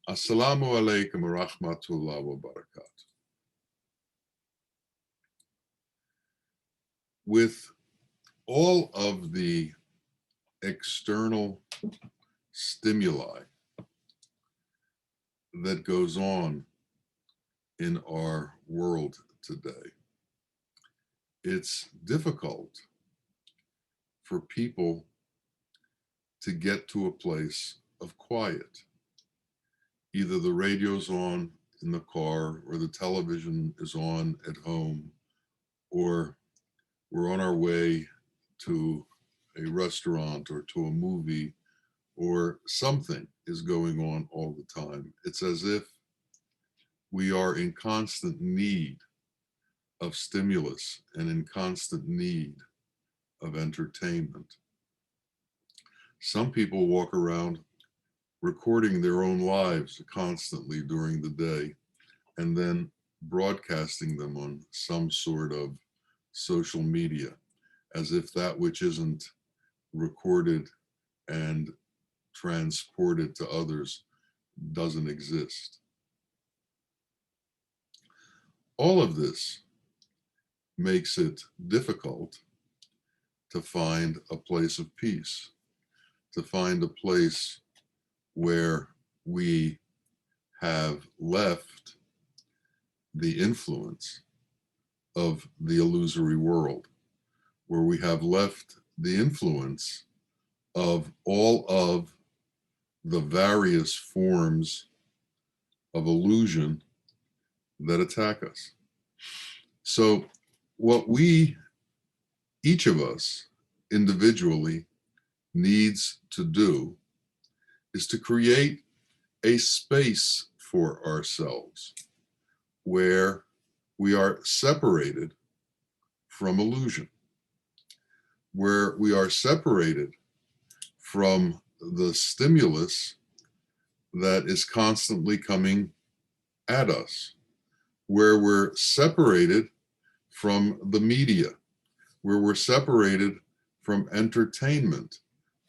Assalamu alaikum wa rahmatullah wa barakatuh. With all of the external stimuli that goes on in our world today, it's difficult for people to get to a place of quiet. Either the radio's on in the car, or the television is on at home, or we're on our way to a restaurant or to a movie, or something is going on all the time. It's as if we are in constant need of stimulus and in constant need of entertainment. Some people walk around recording their own lives constantly during the day and then broadcasting them on some sort of social media, as if that which isn't recorded and transported to others doesn't exist. All of this makes it difficult to find a place of peace, to find a place where we have left the influence of the illusory world, where we have left the influence of all of the various forms of illusion that attack us. So what each of us individually needs to do is to create a space for ourselves where we are separated from illusion, where we are separated from the stimulus that is constantly coming at us, where we're separated from the media, where we're separated from entertainment,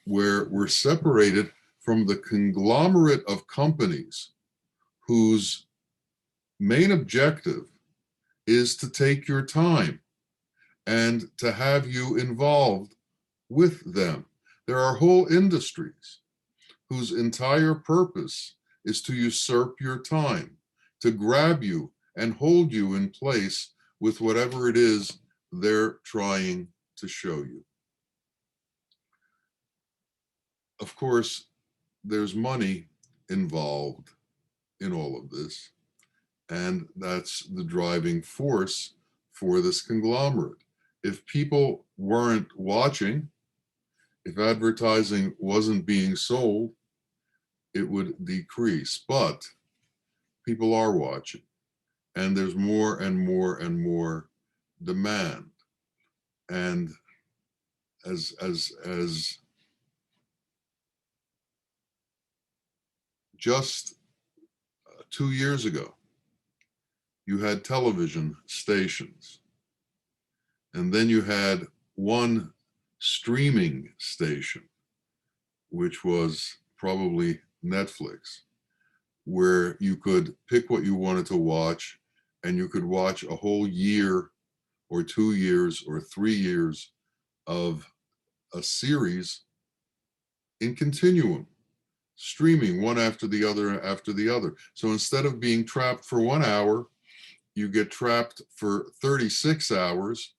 where we're separated from the conglomerate of companies whose main objective is to take your time and to have you involved with them. There are whole industries whose entire purpose is to usurp your time, to grab you and hold you in place with whatever it is they're trying to show you. Of course, there's money involved in all of this, and that's the driving force for this conglomerate. If people weren't watching, if advertising wasn't being sold, it would decrease. But people are watching, and there's more and more and more demand. And as just 2 years ago, you had television stations, and then you had one streaming station, which was probably Netflix, where you could pick what you wanted to watch, and you could watch a whole year or 2 years or 3 years of a series in continuum, streaming one after the other after the other. So instead of being trapped for 1 hour, you get trapped for 36 hours.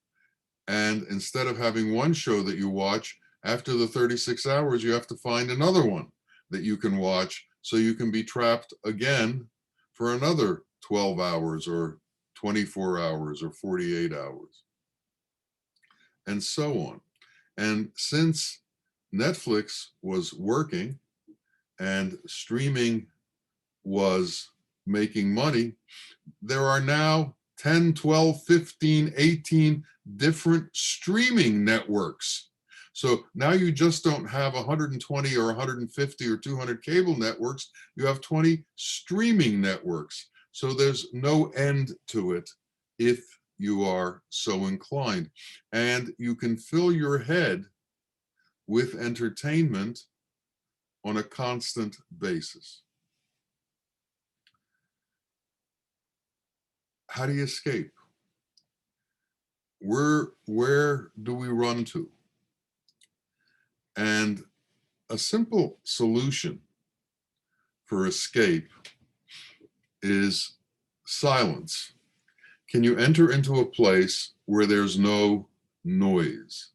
And instead of having one show that you watch, after the 36 hours, you have to find another one that you can watch, so you can be trapped again for another 12 hours or 24 hours or 48 hours, and so on. And since Netflix was working and streaming was making money, there are now 10, 12, 15, 18 different streaming networks. So now you just don't have 120 or 150 or 200 cable networks, you have 20 streaming networks. So there's no end to it if you are so inclined. And you can fill your head with entertainment on a constant basis. how do you escape? Where do we run to? And a simple solution for escape is silence. Can you enter into a place where there's no noise?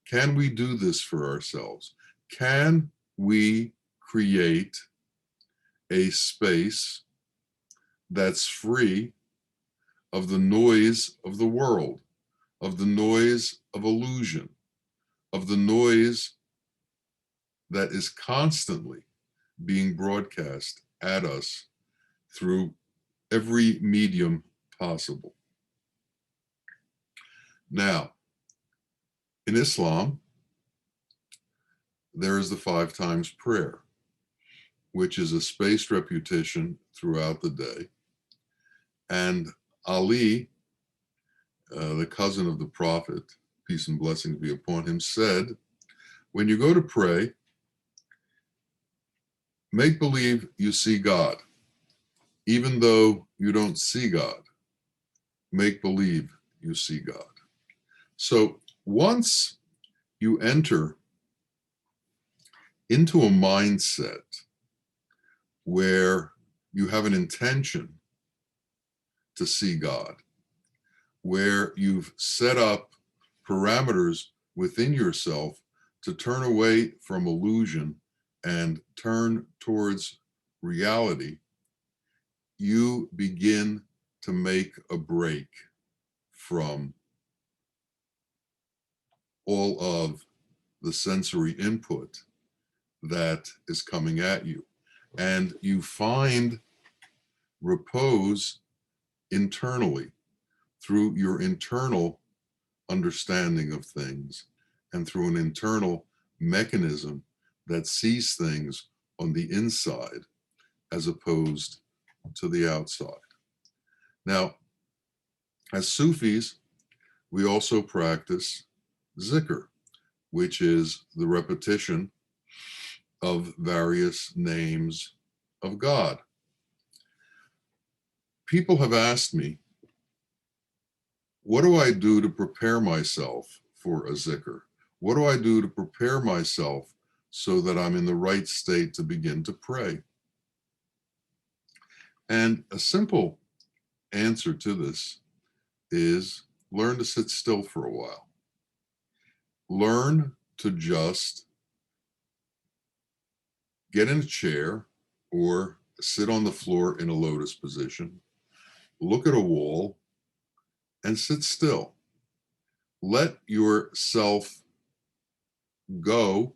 Can we do this for ourselves? Can we create a space that's free of the noise of the world, of the noise of illusion, of the noise that is constantly being broadcast at us through every medium possible? Now, in Islam, there is the 5 times prayer, which is a spaced repetition throughout the day. And Ali, the cousin of the Prophet, peace and blessings be upon him, said, when you go to pray, make believe you see God. Even though you don't see God, make believe you see God. So once you enter into a mindset where you have an intention to see God, where you've set up parameters within yourself to turn away from illusion and turn towards reality, you begin to make a break from all of the sensory input that is coming at you. And you find repose internally through your internal understanding of things and through an internal mechanism that sees things on the inside as opposed to the outside. Now, as Sufis, we also practice zikr, which is the repetition of various names of God. People have asked me, what do I do to prepare myself for a zikr? What do I do to prepare myself so that I'm in the right state to begin to pray? And a simple answer to this is learn to sit still for a while. Learn to just get in a chair or sit on the floor in a lotus position, look at a wall, and sit still. Let yourself go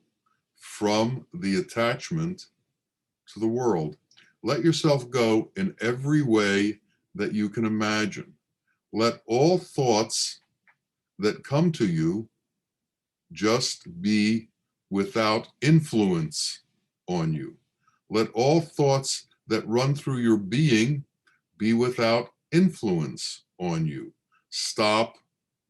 from the attachment to the world. Let yourself go in every way that you can imagine. Let all thoughts that come to you just be without influence on you. Let all thoughts that run through your being be without influence on you. Stop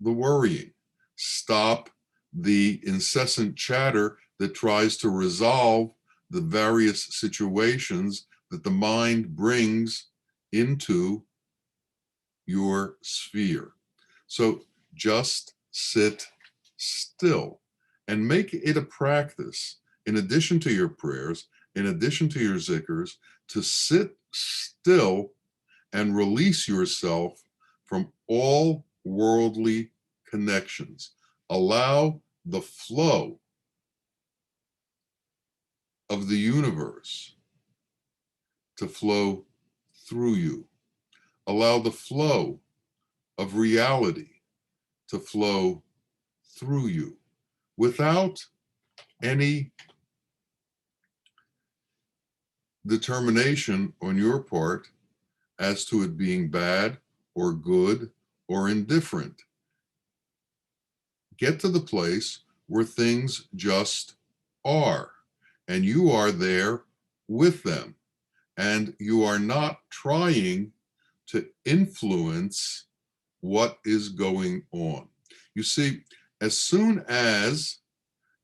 the worrying. Stop the incessant chatter that tries to resolve the various situations that the mind brings into your sphere. So just sit still and make it a practice, in addition to your prayers, in addition to your zikrs, to sit still and release yourself from all worldly connections. Allow the flow of the universe to flow through you. Allow the flow of reality to flow through you without any determination on your part as to it being bad or good or indifferent. Get to the place where things just are, and you are there with them, and you are not trying to influence what is going on. You see, as soon as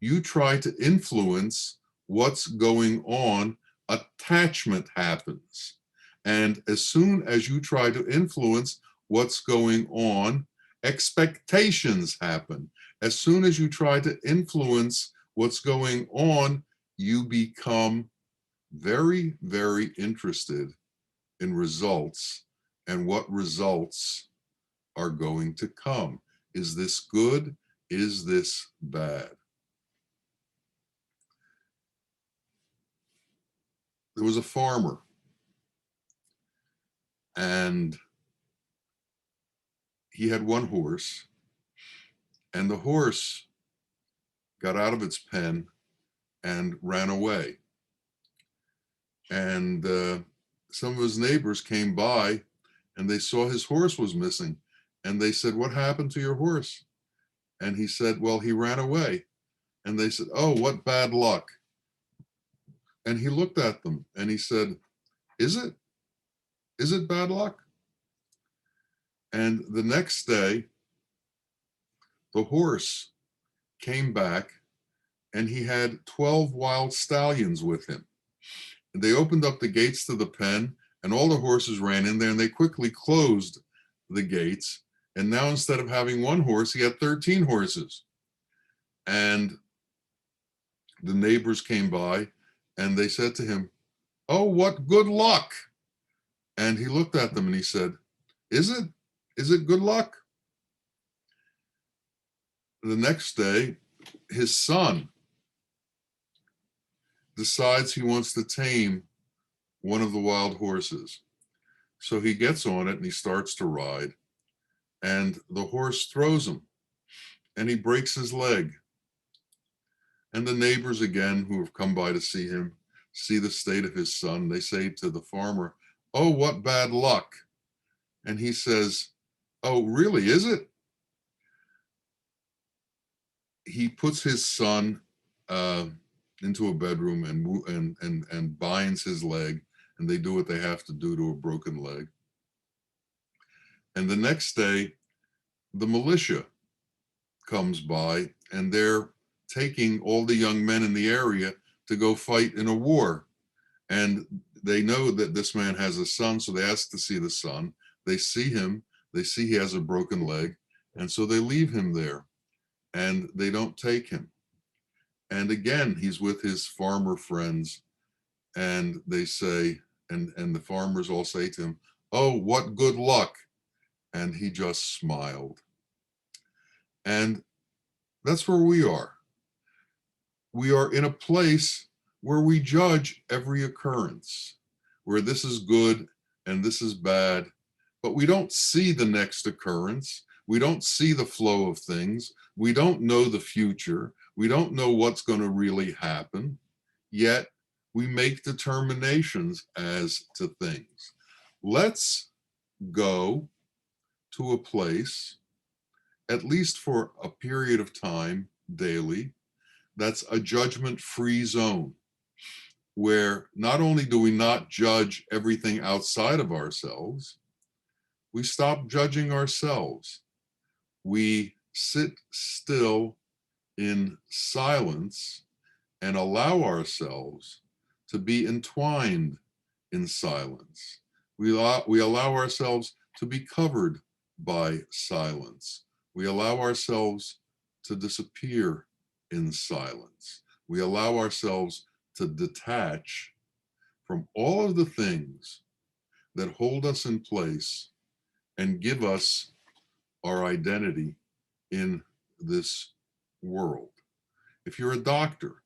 you try to influence what's going on, attachment happens. And as soon as you try to influence what's going on, expectations happen. As soon as you try to influence what's going on, you become very, very interested in results and what results are going to come. Is this good? Is this bad? There was a farmer, and he had one horse, and the horse got out of its pen and ran away. And some of his neighbors came by and they saw his horse was missing. And they said, "What happened to your horse?" And he said, "Well, he ran away." And they said, "Oh, what bad luck." And he looked at them and he said, Is it? Is it bad luck?" And the next day, the horse came back and he had 12 wild stallions with him. And they opened up the gates to the pen, and all the horses ran in there, and they quickly closed the gates. And now, instead of having one horse, he had 13 horses. And the neighbors came by and they said to him, "Oh, what good luck." And he looked at them and he said, Is it? Is it good luck?" The next day, his son decides he wants to tame one of the wild horses. So he gets on it and he starts to ride, and the horse throws him and he breaks his leg. And the neighbors, again, who have come by to see him, see the state of his son. They say to the farmer, "Oh, what bad luck." And he says, "Oh, really, is it?" He puts his son into a bedroom and binds his leg, and they do what they have to do to a broken leg. And the next day, the militia comes by, and they're taking all the young men in the area to go fight in a war. And they know that this man has a son, so they ask to see the son. They see him, they see he has a broken leg, and so they leave him there, and they don't take him. And again, he's with his farmer friends, and they say, and the farmers all say to him, "Oh, what good luck." And he just smiled. And that's where we are. We are in a place where we judge every occurrence, where this is good and this is bad, but we don't see the next occurrence. We don't see the flow of things. We don't know the future. We don't know what's going to really happen. Yet we make determinations as to things. Let's go to a place, at least for a period of time daily, that's a judgment-free zone, where not only do we not judge everything outside of ourselves, we stop judging ourselves. We sit still in silence and allow ourselves to be entwined in silence. We allow ourselves to be covered by silence. We allow ourselves to disappear in silence. We allow ourselves to detach from all of the things that hold us in place and give us our identity in this world. If you're a doctor,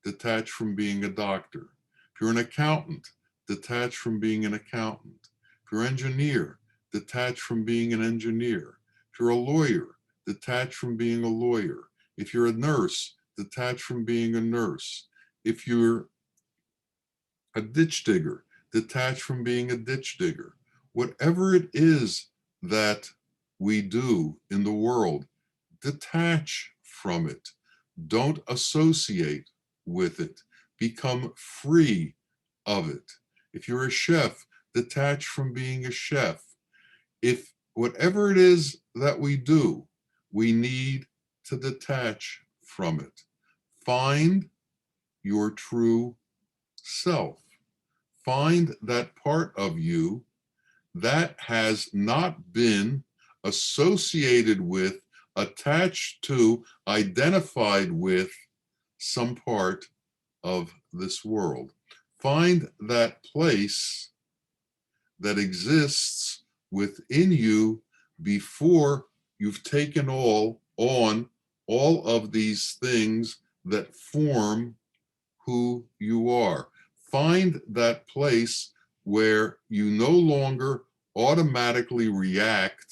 detach from being a doctor. If you're an accountant, detach from being an accountant. If you're an engineer, detach from being an engineer. If you're a lawyer, detach from being a lawyer. If you're a nurse, detach from being a nurse. If you're a ditch digger, detach from being a ditch digger. Whatever it is that we do in the world, detach from it. Don't associate with it. Become free of it. If you're a chef, detach from being a chef. If whatever it is that we do, we need to detach from it. Find your true self. Find that part of you that has not been associated with, attached to, identified with some part of this world. Find that place that exists within you before you've taken on all of these things that form who you are. Find that place where you no longer automatically react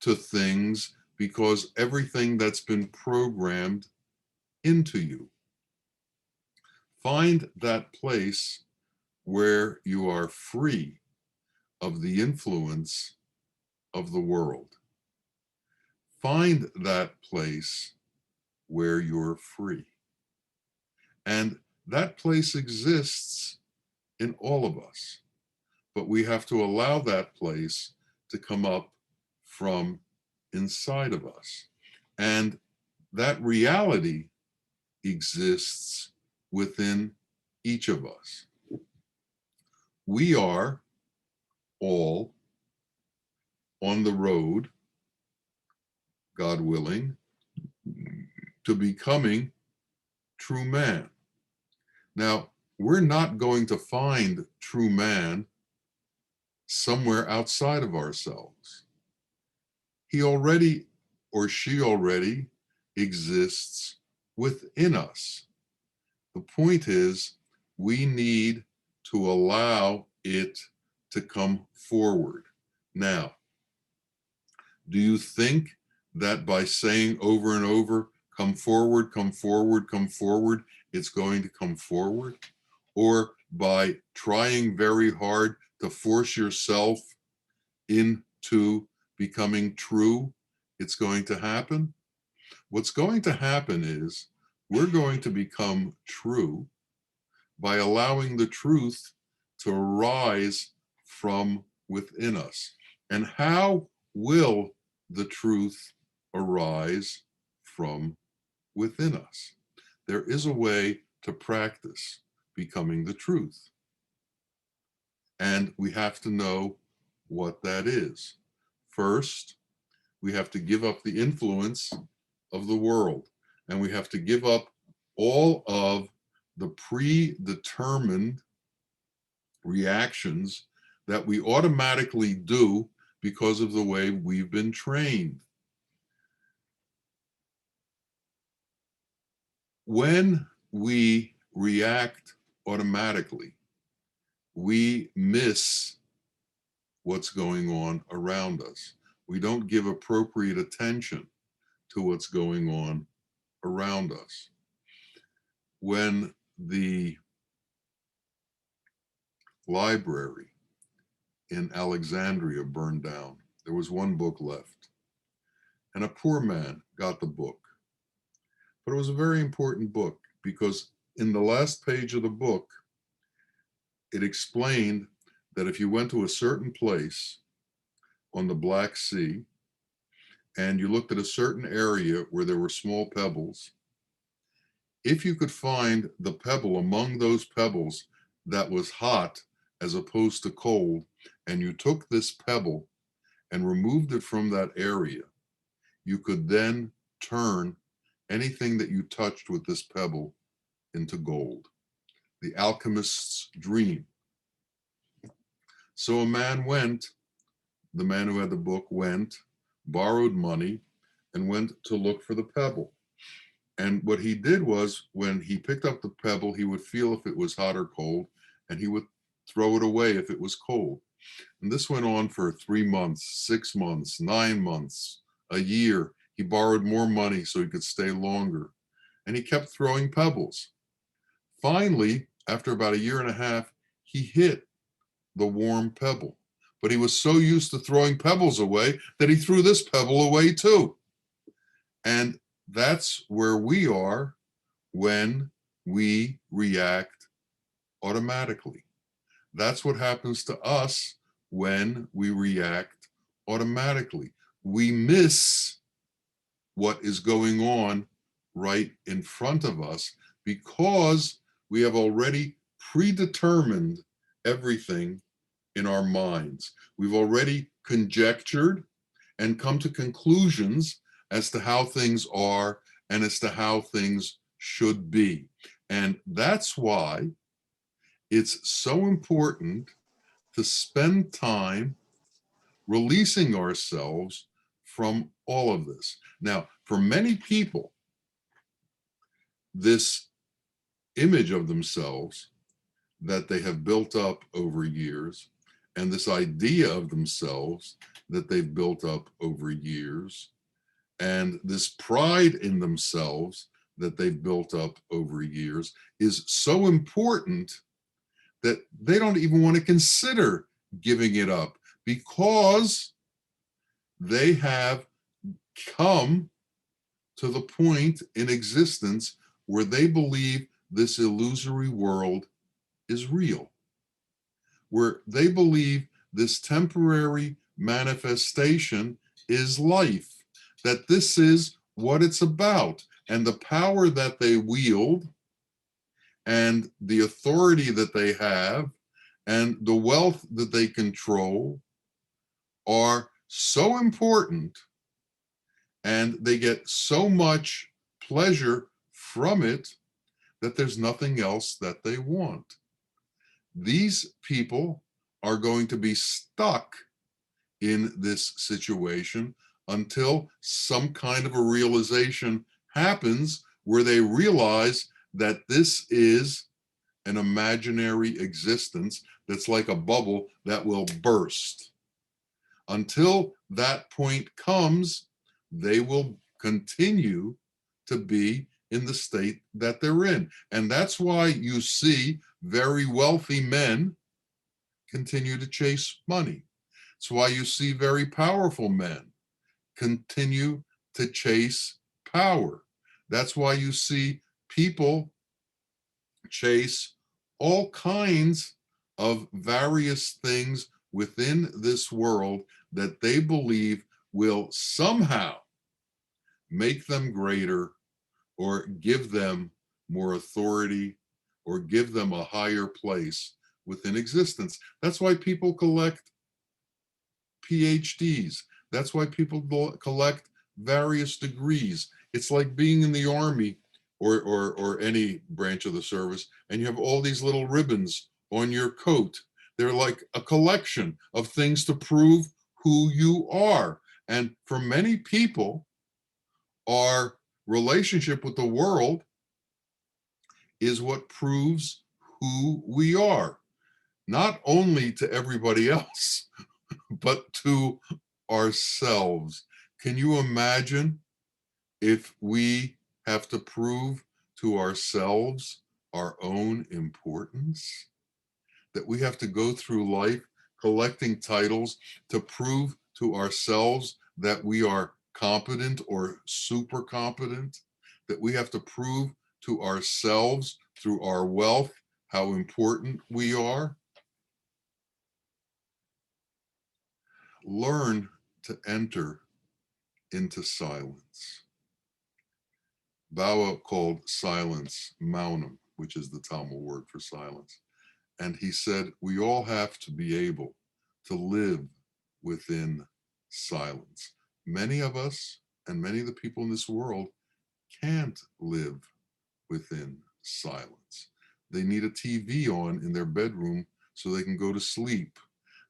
to things because everything that's been programmed into you. Find that place where you are free of the influence of the world. Find that place where you're free. And that place exists in all of us, but we have to allow that place to come up from inside of us. And that reality exists within each of us. We are all on the road, God willing, to becoming true man. Now, we're not going to find true man somewhere outside of ourselves. He already, or she already, exists within us. The point is, we need to allow it to come forward. Now, do you think that by saying over and over, come forward, come forward, come forward, it's going to come forward? Or by trying very hard to force yourself into becoming true, it's going to happen? What's going to happen is we're going to become true by allowing the truth to arise from within us. And how will the truth arise from within us? There is a way to practice becoming the truth. And we have to know what that is. First, we have to give up the influence of the world, and we have to give up all of the predetermined reactions that we automatically do because of the way we've been trained. When we react automatically, we miss what's going on around us. We don't give appropriate attention to what's going on around us. When the library in Alexandria burned down, there was one book left, and a poor man got the book. But it was a very important book because in the last page of the book, it explained that if you went to a certain place on the Black Sea and you looked at a certain area where there were small pebbles, if you could find the pebble among those pebbles that was hot as opposed to cold, and you took this pebble and removed it from that area, you could then turn anything that you touched with this pebble into gold. The alchemist's dream. So a man went, the man who had the book went, borrowed money, and went to look for the pebble. And what he did was, when he picked up the pebble, he would feel if it was hot or cold, and he would throw it away if it was cold. And this went on for 3 months, 6 months, 9 months, a year. He borrowed more money so he could stay longer. And he kept throwing pebbles. Finally, after about a year and a half, he hit the warm pebble. But he was so used to throwing pebbles away that he threw this pebble away too. And that's where we are when we react automatically. That's what happens to us when we react automatically. We miss what is going on right in front of us because we have already predetermined everything in our minds. We've already conjectured and come to conclusions as to how things are and as to how things should be. And that's why it's so important to spend time releasing ourselves from all of this. Now, for many people, this image of themselves that they have built up over years, and this idea of themselves that they've built up over years, and this pride in themselves that they've built up over years is so important that they don't even want to consider giving it up, because they have come to the point in existence where they believe this illusory world is real, where they believe this temporary manifestation is life, that this is what it's about. And the power that they wield and the authority that they have and the wealth that they control are so important, and they get so much pleasure from it that there's nothing else that they want. These people are going to be stuck in this situation until some kind of a realization happens where they realize that this is an imaginary existence that's like a bubble that will burst. Until that point comes, they will continue to be in the state that they're in. And that's why you see very wealthy men continue to chase money. It's why you see very powerful men continue to chase power. That's why you see people chase all kinds of various things within this world that they believe will somehow make them greater, or give them more authority, or give them a higher place within existence. That's why people collect PhDs. That's why people collect various degrees. It's like being in the army or any branch of the service, and you have all these little ribbons on your coat. They're like a collection of things to prove who you are. And for many people, our relationship with the world is what proves who we are, not only to everybody else, but to ourselves. Can you imagine if we have to prove to ourselves our own importance? That we have to go through life collecting titles to prove to ourselves that we are competent or super competent? That we have to prove to ourselves through our wealth how important we are? Learn to enter into silence. Bawa called silence maunam, which is the Tamil word for silence. And he said, we all have to be able to live within silence. Many of us and many of the people in this world can't live within silence. They need a TV on in their bedroom so they can go to sleep.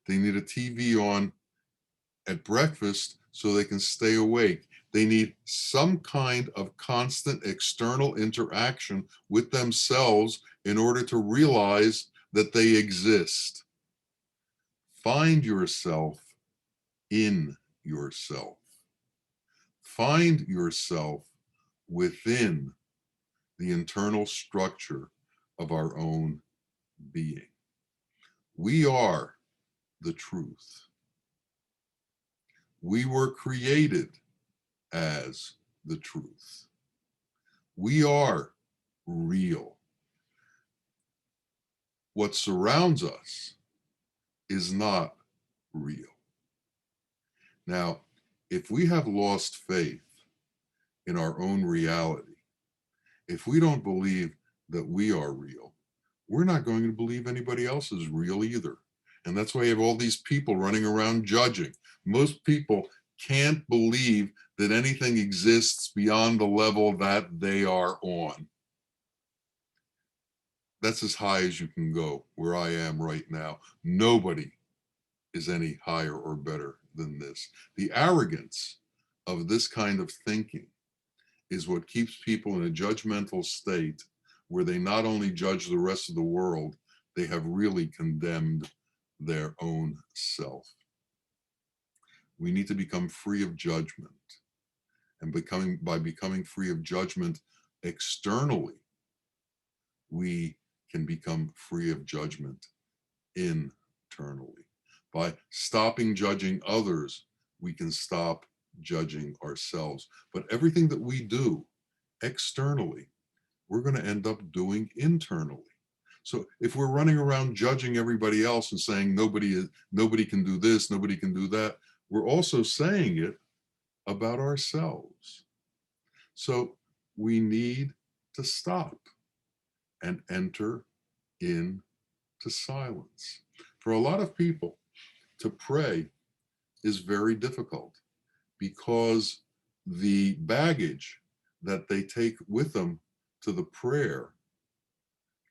They need a TV on at breakfast so they can stay awake. They need some kind of constant external interaction with themselves in order to realize that they exist. Find yourself in yourself. Find yourself within the internal structure of our own being. We are the truth. We were created as the truth. We are real. What surrounds us is not real. Now, if we have lost faith in our own reality, if we don't believe that we are real, we're not going to believe anybody else is real either. And that's why you have all these people running around judging. Most people can't believe that anything exists beyond the level that they are on. That's as high as you can go where I am right now. Nobody is any higher or better than this. The arrogance of this kind of thinking is what keeps people in a judgmental state where they not only judge the rest of the world, they have really condemned their own self. We need to become free of judgment. And by becoming free of judgment externally, we can become free of judgment internally. By stopping judging others, we can stop judging ourselves. But everything that we do externally, we're going to end up doing internally. So if we're running around judging everybody else and saying nobody can do this, nobody can do that, we're also saying it about ourselves. So we need to stop and enter into silence. For a lot of people, to pray is very difficult because the baggage that they take with them to the prayer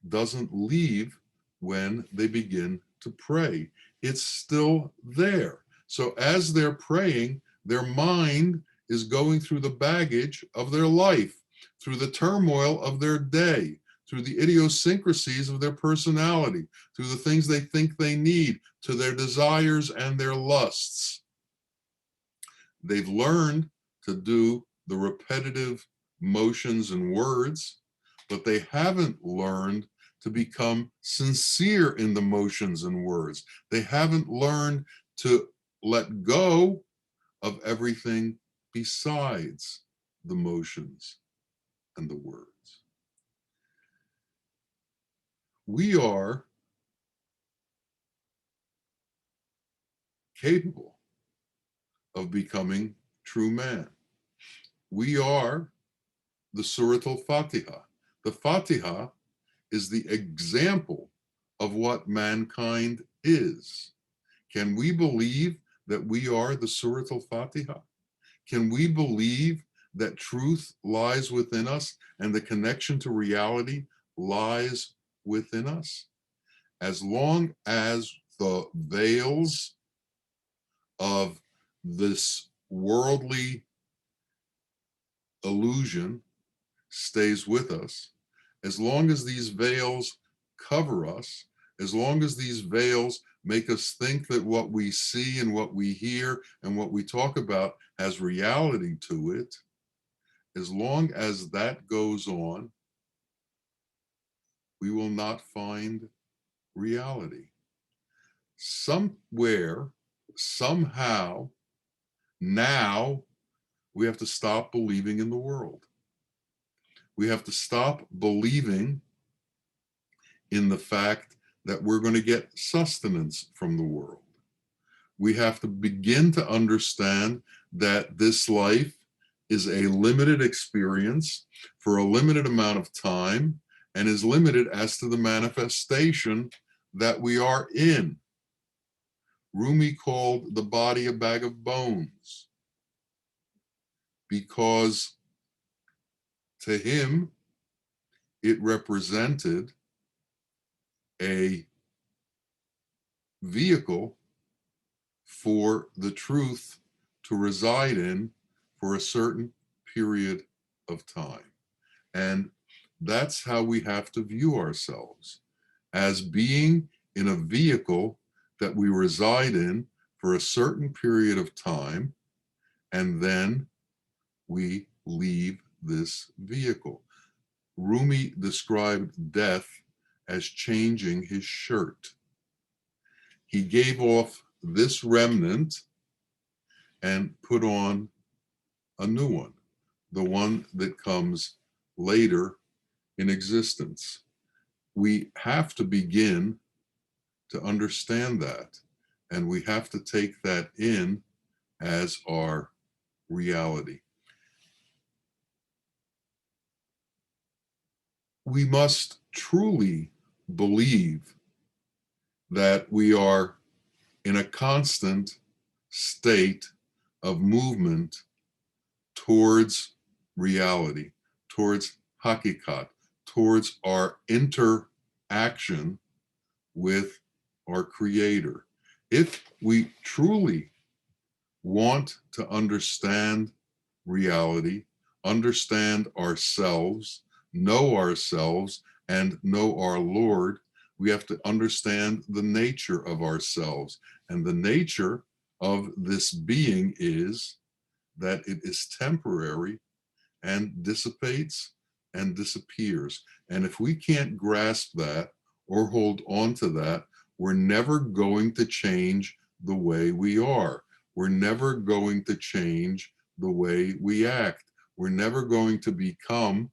doesn't leave when they begin to pray. It's still there. So as they're praying, their mind is going through the baggage of their life, through the turmoil of their day, through the idiosyncrasies of their personality, through the things they think they need, to their desires and their lusts. They've learned to do the repetitive motions and words, but they haven't learned to become sincere in the motions and words. They haven't learned to let go of everything besides the motions and the words. We are capable of becoming true man. We are the Surat al-Fatiha. The Fatiha is the example of what mankind is. Can we believe that we are the Surat al-Fatiha? Can we believe that truth lies within us and the connection to reality lies within us? As long as the veils of this worldly illusion stays with us, as long as these veils cover us, as long as these veils make us think that what we see and what we hear and what we talk about has reality to it, as long as that goes on, we will not find reality. Somewhere, somehow, now, we have to stop believing in the world. We have to stop believing in the fact that we're going to get sustenance from the world. We have to begin to understand that this life is a limited experience for a limited amount of time and is limited as to the manifestation that we are in. Rumi called the body a bag of bones because to him, it represented a vehicle for the truth to reside in for a certain period of time. And that's how we have to view ourselves, as being in a vehicle that we reside in for a certain period of time, and then we leave this vehicle. Rumi described death as changing his shirt. He gave off this remnant and put on a new one, the one that comes later in existence. We have to begin to understand that, and we have to take that in as our reality. We must truly believe that we are in a constant state of movement towards reality, towards hakikat, towards our interaction with our Creator. If we truly want to understand reality, understand ourselves, and know our Lord, we have to understand the nature of ourselves. And the nature of this being is that it is temporary and dissipates and disappears. And if we can't grasp that or hold on to that, we're never going to change the way we are. We're never going to change the way we act. We're never going to become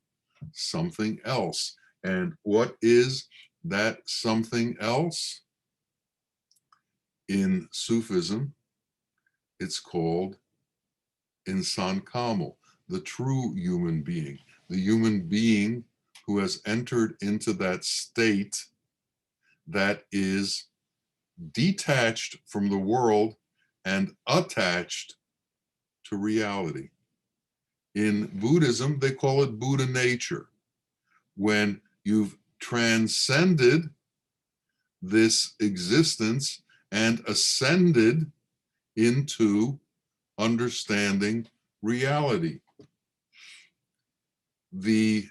something else. And what is that something else? In Sufism, it's called Insan Kamil, the true human being, the human being who has entered into that state that is detached from the world and attached to reality. In Buddhism, they call it Buddha nature. When you've transcended this existence and ascended into understanding reality. The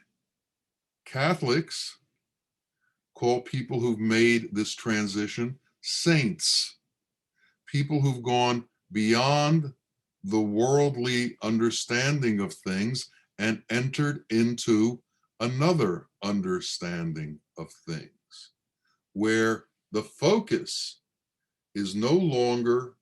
Catholics call people who've made this transition saints, people who've gone beyond the worldly understanding of things and entered into another understanding of things, where the focus is no longer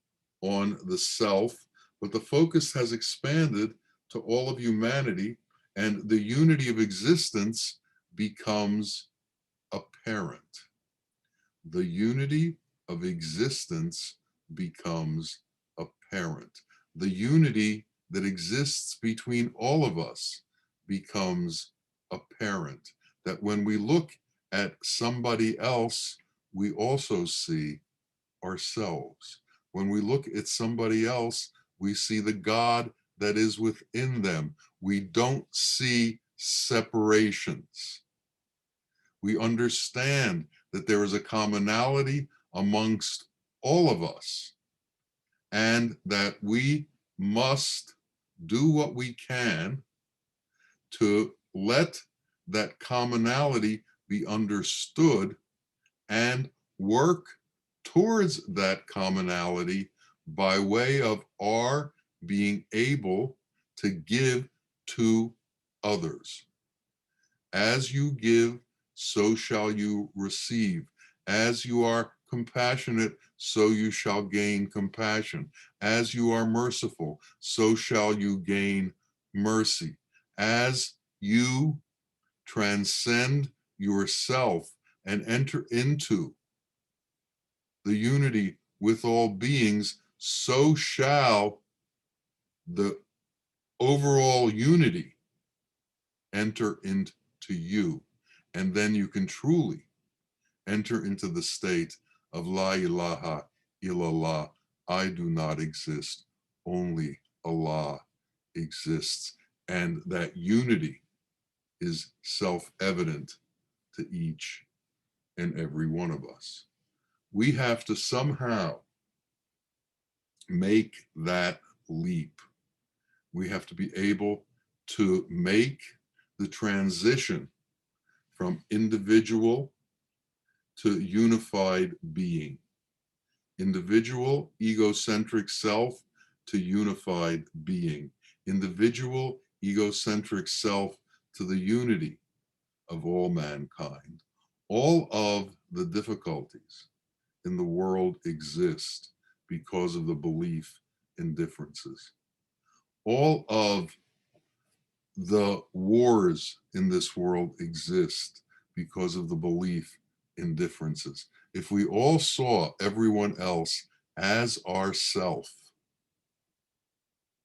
on the self, but the focus has expanded to all of humanity, and the unity of existence becomes apparent. The unity of existence becomes apparent. The unity that exists between all of us becomes apparent. That when we look at somebody else, we also see ourselves. When we look at somebody else, we see the God that is within them. We don't see separations. We understand that there is a commonality amongst all of us, and that we must do what we can to let that commonality be understood and work towards that commonality by way of our being able to give to others. As you give, so shall you receive. As you are compassionate, so you shall gain compassion. As you are merciful, so shall you gain mercy. As you transcend yourself and enter into the unity with all beings, so shall the overall unity enter into you. And then you can truly enter into the state of La ilaha illallah. I do not exist, only Allah exists. And that unity is self-evident to each and every one of us. We have to somehow make that leap. We have to be able to make the transition from individual to unified being, individual egocentric self to unified being, individual egocentric self to the unity of all mankind. All of the difficulties in the world exist because of the belief in differences. All of the wars in this world exist because of the belief in differences. If we all saw everyone else as ourself,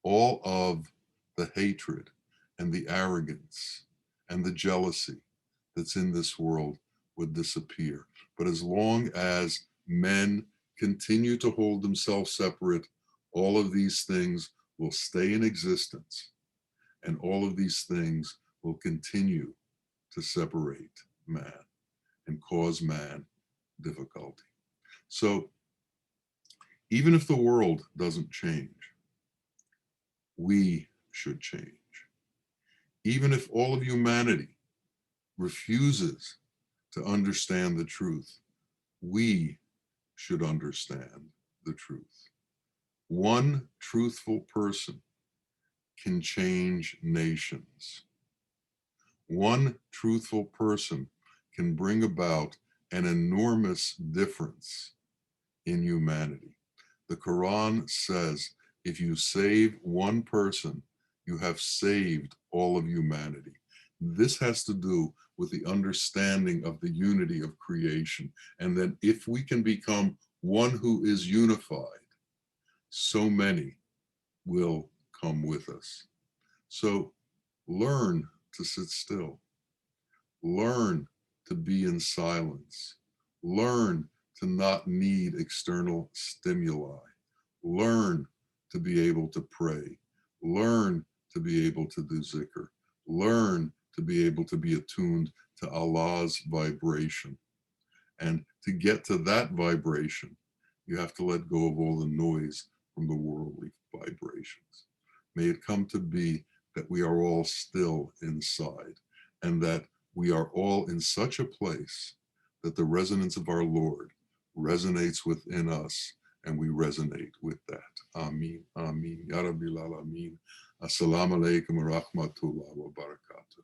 all of the hatred and the arrogance and the jealousy that's in this world would disappear. But as long as men continue to hold themselves separate, all of these things will stay in existence, and all of these things will continue to separate man and cause man difficulty. So even if the world doesn't change, we should change. Even if all of humanity refuses to understand the truth, we should understand the truth. One truthful person can change nations. One truthful person can bring about an enormous difference in humanity. The Quran says, if you save one person, you have saved all of humanity. This has to do with the understanding of the unity of creation. And then if we can become one who is unified, so many will come with us. So learn to sit still. Learn to be in silence. Learn to not need external stimuli. Learn to be able to pray. Learn to be able to do zikr. Learn to be able to be attuned to Allah's vibration. And to get to that vibration, you have to let go of all the noise from the worldly vibrations. May it come to be that we are all still inside, and that we are all in such a place that the resonance of our Lord resonates within us, and we resonate with that. Ameen, ameen, ya Rabbil Alameen. Assalamu alaikum wa rahmatullahi wa barakatuh.